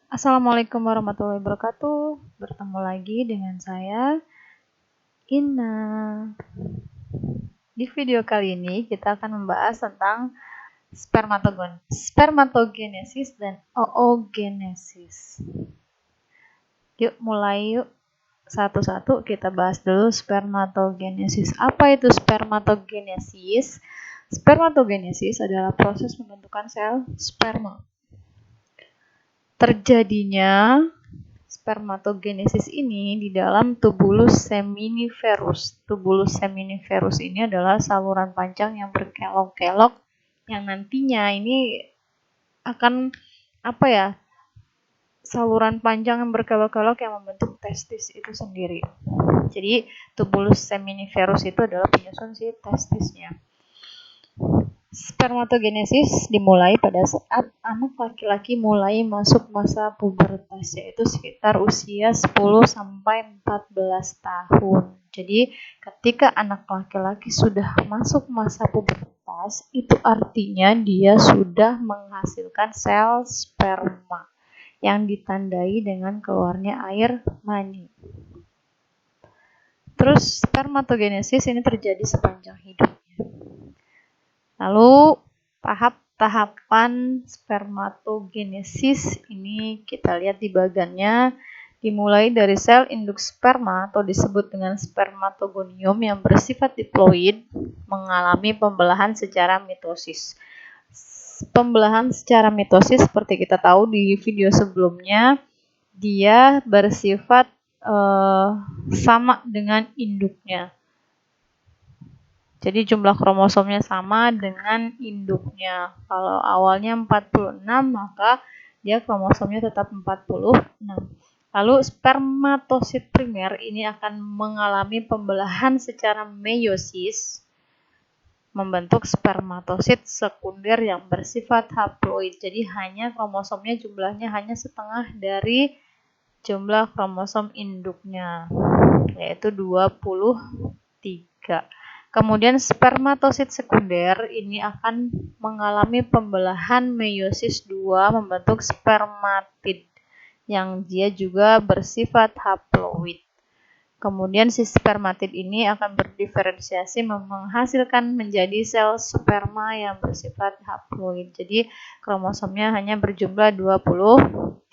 Assalamualaikum warahmatullahi wabarakatuh. Bertemu lagi dengan saya, Ina. Di video kali ini kita akan membahas tentang spermatogenesis dan oogenesis. Yuk mulai yuk. Satu-satu kita bahas dulu spermatogenesis. Apa itu spermatogenesis? Spermatogenesis adalah proses pembentukan sel sperma. Terjadinya spermatogenesis ini di dalam tubulus seminiferus. Tubulus seminiferus ini adalah saluran panjang yang berkelok-kelok yang nantinya ini akan saluran panjang yang berkelok-kelok yang membentuk testis itu sendiri. Jadi tubulus seminiferus itu adalah penyusun si testisnya. Spermatogenesis dimulai pada saat anak laki-laki mulai masuk masa pubertas, yaitu sekitar usia 10-14 tahun. Jadi ketika anak laki-laki sudah masuk masa pubertas, itu artinya dia sudah menghasilkan sel sperma yang ditandai dengan keluarnya air mani. Terus spermatogenesis ini terjadi sepanjang hidupnya. Lalu tahap-tahapan spermatogenesis ini kita lihat di bagannya, dimulai dari sel induk sperma atau disebut dengan spermatogonium yang bersifat diploid mengalami pembelahan secara mitosis. Pembelahan secara mitosis seperti kita tahu di video sebelumnya, dia bersifat sama dengan induknya. Jadi jumlah kromosomnya sama dengan induknya. Kalau awalnya 46, maka dia kromosomnya tetap 46. Lalu spermatosit primer ini akan mengalami pembelahan secara meiosis, membentuk spermatosit sekunder yang bersifat haploid. Jadi hanya kromosomnya jumlahnya hanya setengah dari jumlah kromosom induknya, yaitu 23. Kemudian spermatosit sekunder ini akan mengalami pembelahan meiosis 2 membentuk spermatid yang dia juga bersifat haploid. Kemudian si spermatid ini akan berdiferensiasi menghasilkan menjadi sel sperma yang bersifat haploid. Jadi kromosomnya hanya berjumlah 23.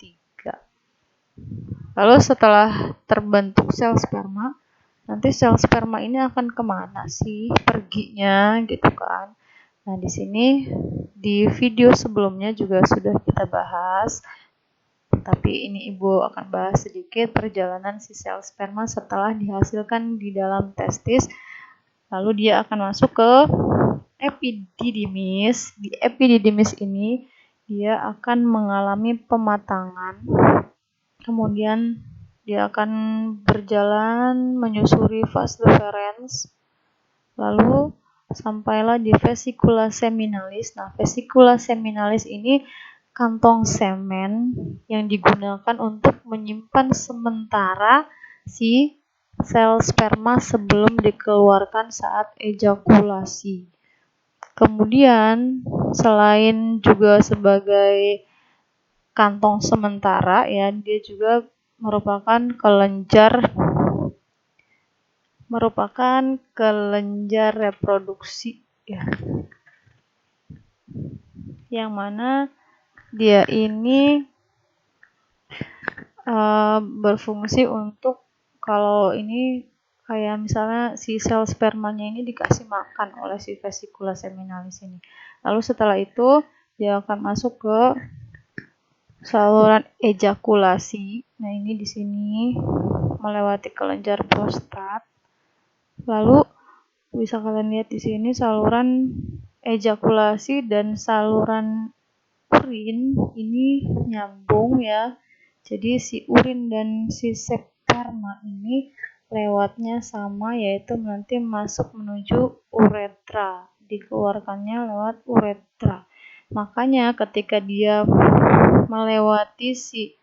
Lalu setelah terbentuk sel sperma, nanti sel sperma ini akan kemana sih perginya gitu kan. Nah di sini di video sebelumnya juga sudah kita bahas, tapi ini ibu akan bahas sedikit perjalanan si sel sperma setelah dihasilkan di dalam testis. Lalu dia akan masuk ke epididymis. Di epididymis ini dia akan mengalami pematangan, kemudian dia akan berjalan menyusuri vas deferens, lalu sampailah di vesicula seminalis. Nah, vesicula seminalis ini kantong semen yang digunakan untuk menyimpan sementara si sel sperma sebelum dikeluarkan saat ejakulasi. Kemudian, selain juga sebagai kantong sementara ya, dia juga merupakan kelenjar reproduksi ya, yang mana dia ini berfungsi untuk, kalau ini kayak misalnya si sel spermanya ini dikasih makan oleh si vesicula seminalis ini. Lalu setelah itu dia akan masuk ke saluran ejakulasi. Nah, ini di sini melewati kelenjar prostat. Lalu bisa kalian lihat di sini saluran ejakulasi dan saluran urin ini nyambung ya. Jadi si urin dan si sperma ini lewatnya sama, yaitu nanti masuk menuju uretra, dikeluarkannya lewat uretra. Makanya ketika dia melewati si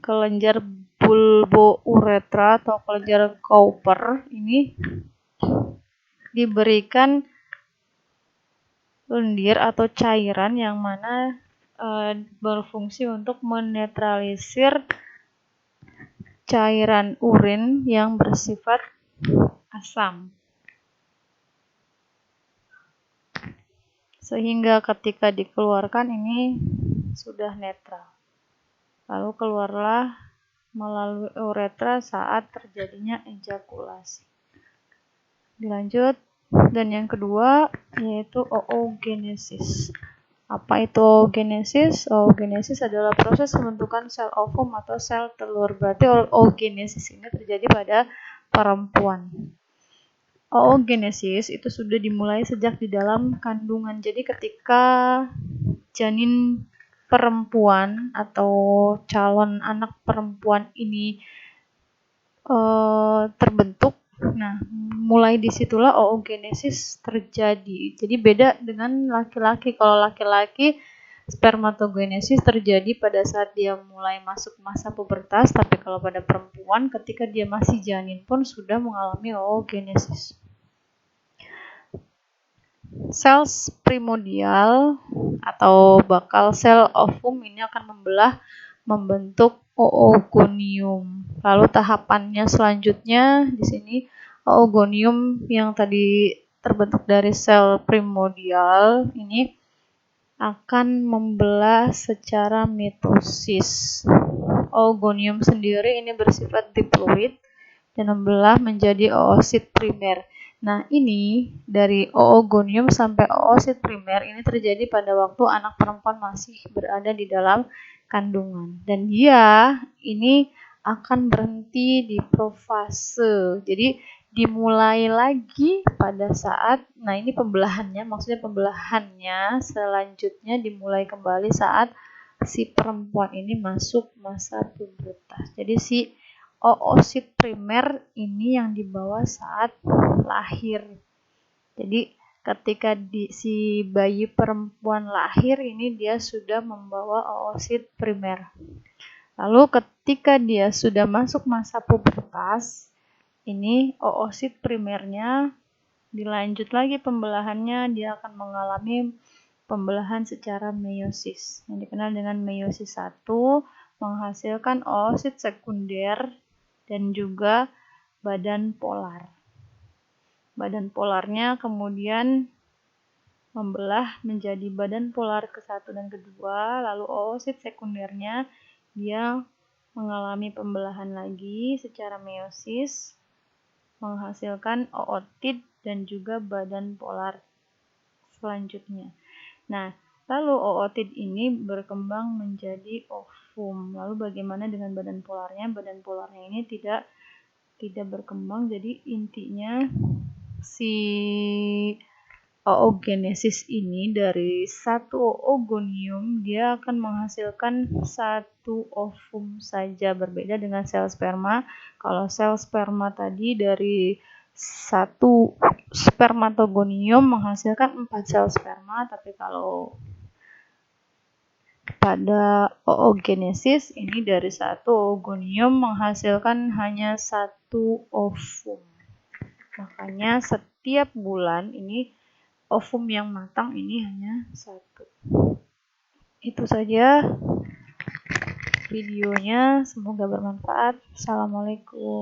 kelenjar bulbouretra atau kelenjar Cowper ini diberikan lendir atau cairan yang mana berfungsi untuk menetralisir cairan urin yang bersifat asam. Sehingga ketika dikeluarkan ini sudah netral. Lalu keluarlah melalui uretra saat terjadinya ejakulasi. Dilanjut, dan yang kedua yaitu oogenesis. Apa itu oogenesis? Oogenesis adalah proses pembentukan sel ovum atau sel telur. Berarti oogenesis ini terjadi pada perempuan. Oogenesis itu sudah dimulai sejak di dalam kandungan. Jadi ketika janin perempuan atau calon anak perempuan ini terbentuk, nah mulai disitulah oogenesis terjadi. Jadi beda dengan laki-laki. Kalau laki-laki spermatogenesis terjadi pada saat dia mulai masuk masa pubertas, tapi kalau pada perempuan ketika dia masih janin pun sudah mengalami oogenesis. Sel primordial atau bakal sel ovum ini akan membentuk oogonium. Lalu tahapannya selanjutnya di sini oogonium yang tadi terbentuk dari sel primordial ini akan membelah secara mitosis. Oogonium sendiri ini bersifat diploid dan membelah menjadi oosit primer. Nah, ini dari oogonium sampai oosit primer ini terjadi pada waktu anak perempuan masih berada di dalam kandungan. Dan dia ini akan berhenti di profase. Jadi dimulai lagi pada saat, nah ini pembelahannya, maksudnya pembelahannya selanjutnya dimulai kembali saat si perempuan ini masuk masa pubertas. Jadi si oosit primer ini yang dibawa saat lahir. Jadi ketika si bayi perempuan lahir ini dia sudah membawa oosit primer. Lalu ketika dia sudah masuk masa pubertas, ini oosit primernya dilanjut lagi pembelahannya, dia akan mengalami pembelahan secara meiosis yang dikenal dengan meiosis 1, menghasilkan oosit sekunder dan juga badan polar. Badan polarnya kemudian membelah menjadi badan polar ke-1 dan ke-2, lalu oosit sekundernya dia mengalami pembelahan lagi secara meiosis, menghasilkan ootid dan juga badan polar selanjutnya. Nah, lalu ootid ini berkembang menjadi ovum. Lalu bagaimana dengan badan polarnya? Badan polarnya ini tidak berkembang, jadi intinya si oogenesis ini dari satu oogonium dia akan menghasilkan satu ovum saja, berbeda dengan sel sperma. Kalau sel sperma tadi dari satu spermatogonium menghasilkan 4 sel sperma, tapi kalau pada oogenesis ini dari satu oogonium menghasilkan hanya satu ovum. Makanya setiap bulan ini ovum yang matang ini hanya 1. Itu saja videonya, semoga bermanfaat. Assalamualaikum.